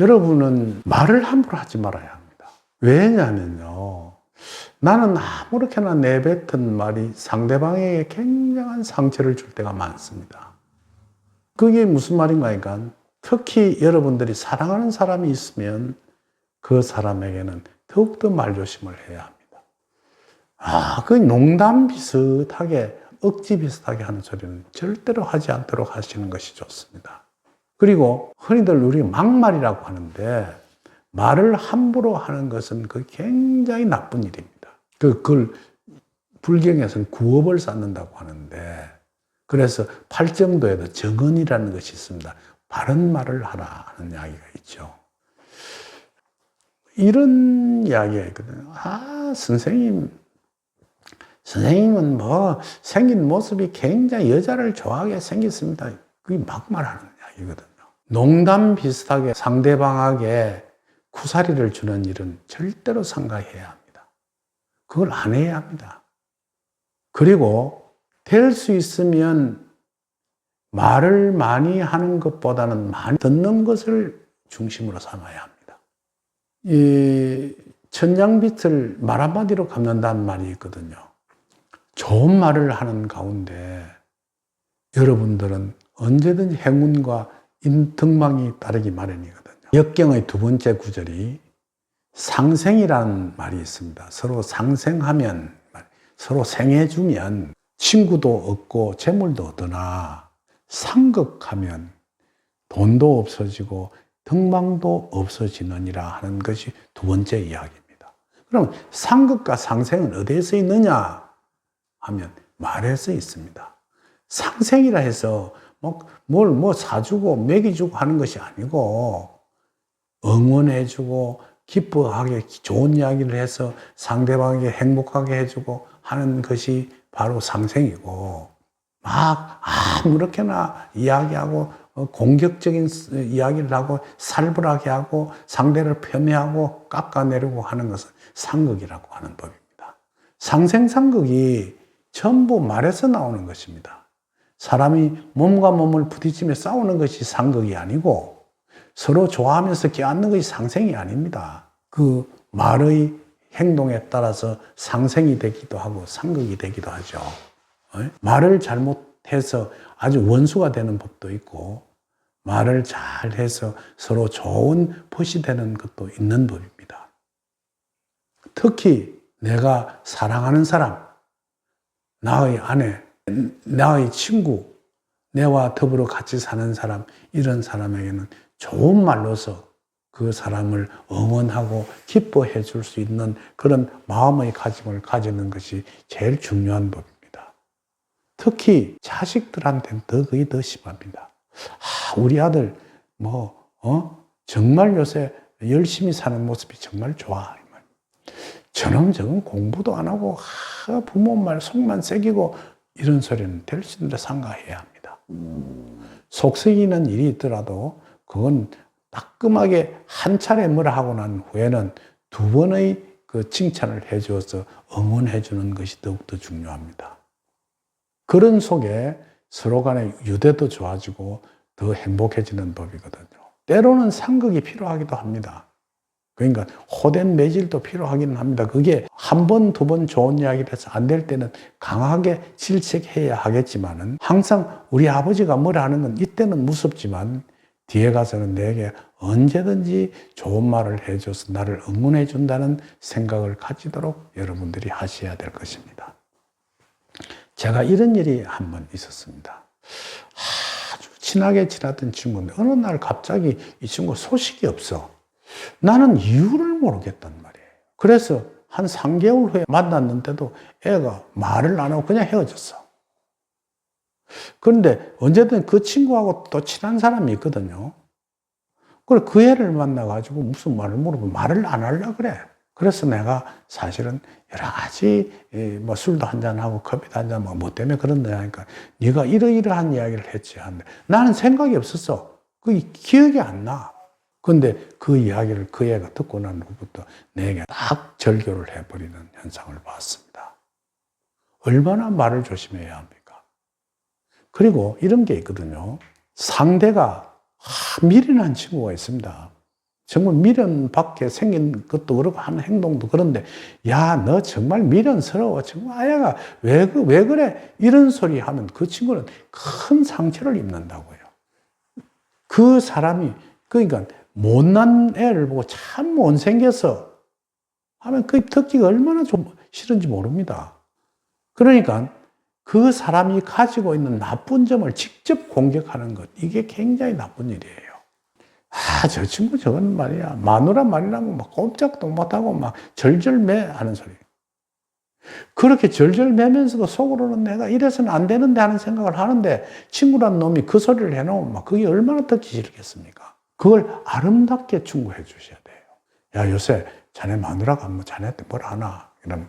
여러분은 말을 함부로 하지 말아야 합니다. 왜냐면요, 나는 아무렇게나 내뱉은 말이 상대방에게 굉장한 상처를 줄 때가 많습니다. 그게 무슨 말인가 하니까, 특히 여러분들이 사랑하는 사람이 있으면 그 사람에게는 더욱더 말조심을 해야 합니다. 그 농담 비슷하게, 억지 비슷하게 하는 소리는 절대로 하지 않도록 하시는 것이 좋습니다. 그리고 흔히들 우리 막말이라고 하는데, 말을 함부로 하는 것은 그 굉장히 나쁜 일입니다. 그걸 불경에서는 구업을 쌓는다고 하는데, 그래서 팔정도에도 정언이라는 것이 있습니다. 바른 말을 하라 하는 이야기가 있죠. 이런 이야기가 있거든요. 선생님은 뭐 생긴 모습이 굉장히 여자를 좋아하게 생겼습니다. 그게 막말하는 이야기거든요. 농담 비슷하게 상대방에게 쿠사리를 주는 일은 절대로 삼가해야 합니다. 그걸 안 해야 합니다. 그리고 될 수 있으면 말을 많이 하는 것보다는 많이 듣는 것을 중심으로 삼아야 합니다. 이 천냥빛을 말 한마디로 갚는다는 말이 있거든요. 좋은 말을 하는 가운데 여러분들은 언제든지 행운과 덕망이 따르기 마련이거든요. 역경의 두 번째 구절이 상생이라는 말이 있습니다. 서로 상생하면, 서로 생해주면 친구도 얻고 재물도 얻으나 상극하면 돈도 없어지고 덕망도 없어지느니라 하는 것이 두 번째 이야기입니다. 그럼 상극과 상생은 어디에서 있느냐 하면 말에 서 있습니다. 상생이라 해서 뭘 사주고 먹이주고 하는 것이 아니고, 응원해주고 기뻐하게 좋은 이야기를 해서 상대방에게 행복하게 해주고 하는 것이 바로 상생이고, 막 아무렇게나 이야기하고 공격적인 이야기를 하고 살벌하게 하고 상대를 폄훼하고 깎아내리고 하는 것은 상극이라고 하는 법입니다. 상생상극이 전부 말에서 나오는 것입니다. 사람이 몸과 몸을 부딪히며 싸우는 것이 상극이 아니고, 서로 좋아하면서 껴안는 것이 상생이 아닙니다. 그 말의 행동에 따라서 상생이 되기도 하고 상극이 되기도 하죠. 말을 잘못해서 아주 원수가 되는 법도 있고, 말을 잘해서 서로 좋은 벗이 되는 것도 있는 법입니다. 특히 내가 사랑하는 사람, 나의 아내, 나의 친구, 내와 더불어 같이 사는 사람, 이런 사람에게는 좋은 말로서 그 사람을 응원하고 기뻐해 줄 수 있는 그런 마음의 가짐을 가지는 것이 제일 중요한 법입니다. 특히 자식들한테는 그게 더 심합니다. 우리 아들 정말 요새 열심히 사는 모습이 정말 좋아. 저놈 저건 공부도 안 하고 부모 말 속만 새기고, 이런 소리는 될 수 있는데 삼가해야 합니다. 속썩이는 일이 있더라도 그건 따끔하게 한 차례 뭐라 하고 난 후에는 두 번의 그 칭찬을 해주어서 응원해 주는 것이 더욱더 중요합니다. 그런 속에 서로 간의 유대도 좋아지고 더 행복해지는 법이거든요. 때로는 상극이 필요하기도 합니다. 그러니까 호된 매질도 필요하기는 합니다. 그게 한 번, 두 번 좋은 이야기를 해서 안 될 때는 강하게 질책해야 하겠지만은, 항상 우리 아버지가 뭐라 하는 건 이때는 무섭지만 뒤에 가서는 내게 언제든지 좋은 말을 해줘서 나를 응원해 준다는 생각을 가지도록 여러분들이 하셔야 될 것입니다. 제가 이런 일이 한 번 있었습니다. 아주 친하게 지냈던 친구인데 어느 날 갑자기 이 친구 소식이 없어. 나는 이유를 모르겠단 말이에요. 그래서 한 3개월 후에 만났는데도 애가 말을 안 하고 그냥 헤어졌어. 그런데 언제든 그 친구하고 또 친한 사람이 있거든요. 그래, 그 애를 만나가지고 무슨 말을 물어보면 말을 안 하려고 그래. 그래서 내가 사실은 여러 가지 술도 한잔하고 커피도 한잔하고 뭐 때문에 그런다 하니까, 네가 이러이러한 이야기를 했지 하는데 나는 생각이 없었어. 그게 기억이 안 나. 근데 그 이야기를 그 애가 듣고 난 후부터 내게 딱 절교를 해버리는 현상을 봤습니다. 얼마나 말을 조심해야 합니까? 그리고 이런 게 있거든요. 상대가 미련한 친구가 있습니다. 정말 미련받게 생긴 것도 그렇고 하는 행동도 그런데, 야, 너 정말 미련스러워. 정말 아야가 왜 그래? 이런 소리 하면 그 친구는 큰 상처를 입는다고요. 그 사람이, 그러니까 못난 애를 보고 참 못생겼어 하면 그 듣기가 얼마나 좀 싫은지 모릅니다. 그러니까 그 사람이 가지고 있는 나쁜 점을 직접 공격하는 것, 이게 굉장히 나쁜 일이에요. 아, 저 친구 저건 말이야. 마누라 말이라고 막 꼼짝도 못하고 막 절절매 하는 소리. 그렇게 절절매면서도 속으로는 내가 이래서는 안 되는데 하는 생각을 하는데, 친구란 놈이 그 소리를 해놓으면 막 그게 얼마나 듣기 싫겠습니까? 그걸 아름답게 충고해 주셔야 돼요. 야, 요새 자네 마누라가 뭐 자네한테 뭘 하나? 이러면,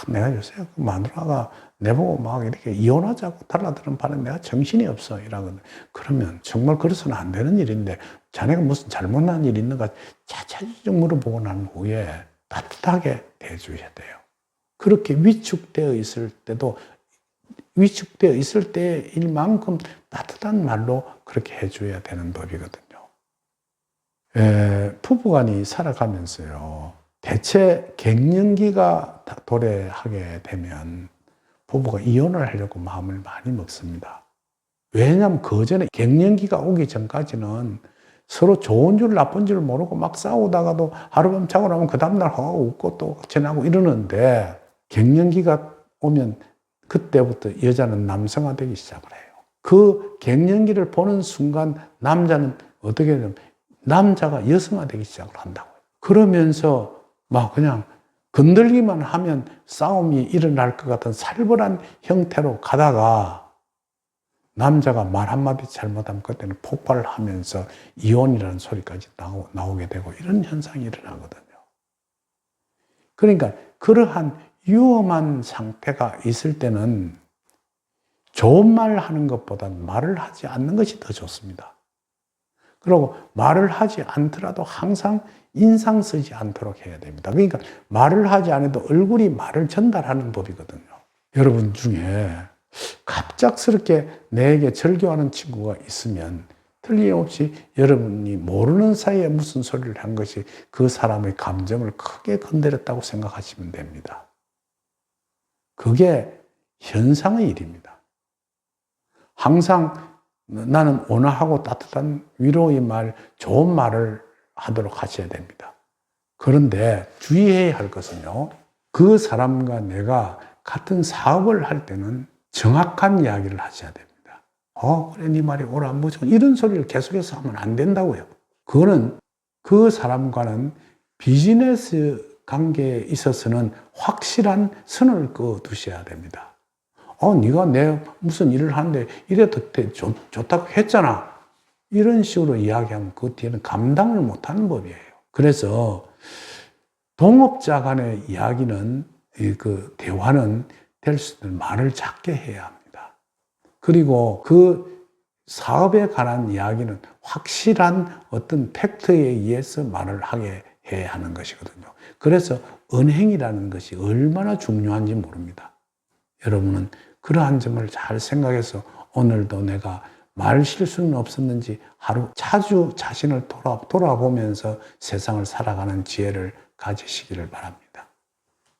내가 요새 그 마누라가 내보고 막 이렇게 이혼하자고 달라드는 바람에 내가 정신이 없어. 이러거든. 그러면 정말 그래서는 안 되는 일인데, 자네가 무슨 잘못난 일이 있는가 차차죽 물어보고 난 후에 따뜻하게 대해주셔야 돼요. 그렇게 위축되어 있을 때도, 위축되어 있을 때일 만큼 따뜻한 말로 그렇게 해줘야 되는 법이거든요. 부부간이 살아가면서요, 대체 갱년기가 도래하게 되면 부부가 이혼을 하려고 마음을 많이 먹습니다. 왜냐하면 그 전에 갱년기가 오기 전까지는 서로 좋은 줄 나쁜 줄 모르고 막 싸우다가도 하룻밤 자고 나면 그 다음날 웃고 또 지나고 이러는데, 갱년기가 오면 그때부터 여자는 남성화되기 시작을 해요. 그 갱년기를 보는 순간 남자는 어떻게 되냐면 남자가 여성화되기 시작을 한다고요. 그러면서 막 그냥 건들기만 하면 싸움이 일어날 것 같은 살벌한 형태로 가다가 남자가 말 한마디 잘못하면 그때는 폭발을 하면서 이혼이라는 소리까지 나오게 되고 이런 현상이 일어나거든요. 그러니까 그러한 위험한 상태가 있을 때는 좋은 말을 하는 것보다는 말을 하지 않는 것이 더 좋습니다. 그리고 말을 하지 않더라도 항상 인상 쓰지 않도록 해야 됩니다. 그러니까 말을 하지 않아도 얼굴이 말을 전달하는 법이거든요. 여러분 중에 갑작스럽게 내게 절교하는 친구가 있으면 틀림없이 여러분이 모르는 사이에 무슨 소리를 한 것이 그 사람의 감정을 크게 건드렸다고 생각하시면 됩니다. 그게 현상의 일입니다. 항상 나는 온화하고 따뜻한 위로의 말, 좋은 말을 하도록 하셔야 됩니다. 그런데 주의해야 할 것은요, 그 사람과 내가 같은 사업을 할 때는 정확한 이야기를 하셔야 됩니다. 그래, 네 말이 옳아, 무슨 이런 소리를 계속해서 하면 안 된다고요. 그거는 그 사람과는 비즈니스 관계에 있어서는 확실한 선을 그어두셔야 됩니다. 네가 내 무슨 일을 하는데 이래도 좋다고 했잖아. 이런 식으로 이야기하면 그 뒤에는 감당을 못하는 법이에요. 그래서 동업자 간의 이야기는, 그 대화는 될 수 있는 말을 작게 해야 합니다. 그리고 그 사업에 관한 이야기는 확실한 어떤 팩트에 의해서 말을 하게 해야 하는 것이거든요. 그래서 언행이라는 것이 얼마나 중요한지 모릅니다. 여러분은 그러한 점을 잘 생각해서 오늘도 내가 말 실수는 없었는지 하루 자주 자신을 돌아보면서 세상을 살아가는 지혜를 가지시기를 바랍니다.